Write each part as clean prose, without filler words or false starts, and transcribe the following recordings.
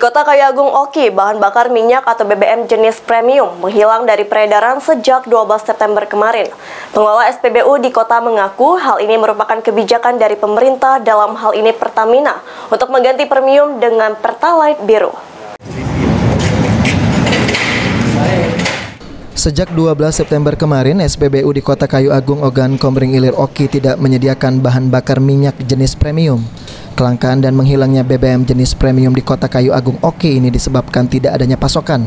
Kota Kayu Agung Oki, bahan bakar minyak atau BBM jenis premium menghilang dari peredaran sejak 12 September kemarin. Pengelola SPBU di kota mengaku hal ini merupakan kebijakan dari pemerintah, dalam hal ini Pertamina, untuk mengganti premium dengan Pertalite biru. Sejak 12 September kemarin, SPBU di Kota Kayu Agung Ogan Komering Ilir Oki tidak menyediakan bahan bakar minyak jenis premium. Kelangkaan dan menghilangnya BBM jenis premium di Kota Kayu Agung Oki ini disebabkan tidak adanya pasokan.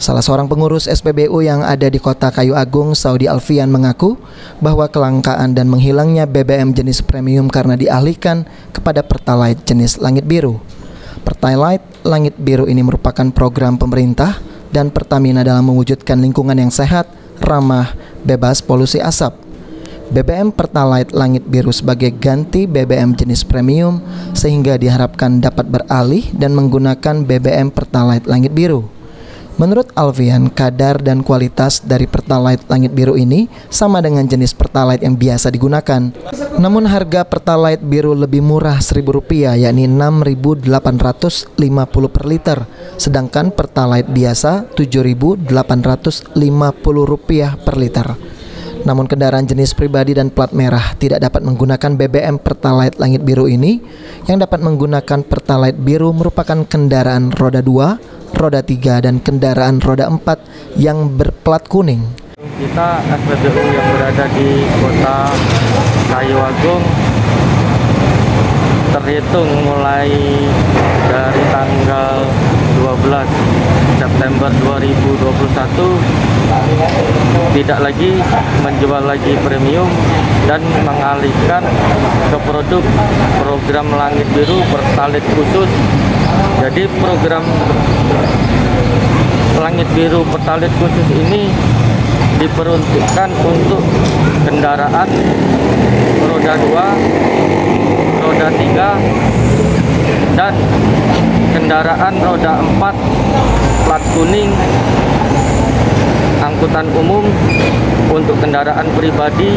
Salah seorang pengurus SPBU yang ada di Kota Kayu Agung, Saudi Alfian, mengaku bahwa kelangkaan dan menghilangnya BBM jenis premium karena dialihkan kepada Pertalite jenis langit biru. Pertalite langit biru ini merupakan program pemerintah dan Pertamina dalam mewujudkan lingkungan yang sehat, ramah, bebas polusi asap. BBM Pertalite langit biru sebagai ganti BBM jenis premium sehingga diharapkan dapat beralih dan menggunakan BBM Pertalite langit biru. Menurut Alfian, kadar dan kualitas dari Pertalite langit biru ini sama dengan jenis Pertalite yang biasa digunakan. Namun harga Pertalite biru lebih murah Rp1.000, yakni Rp6.850 per liter, sedangkan Pertalite biasa Rp7.850 per liter. Namun kendaraan jenis pribadi dan plat merah tidak dapat menggunakan BBM Pertalite langit biru ini. Yang dapat menggunakan Pertalite biru merupakan kendaraan roda 2, roda 3, dan kendaraan roda 4 yang berplat kuning. Kita SPBU yang berada di Kota Kayu Agung terhitung mulai dari tanggal 12 September 2021 tidak lagi menjual lagi premium dan mengalihkan ke program langit biru Pertalite khusus. Jadi program langit biru Pertalite khusus ini diperuntukkan untuk kendaraan roda 2, roda 3, dan kendaraan roda 4 plat kuning, angkutan umum. Untuk kendaraan pribadi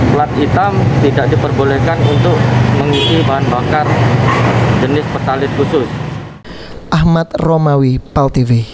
plat hitam tidak diperbolehkan untuk mengisi bahan bakar jenis Pertalite khusus. Ahmad Romawi, PAL TV.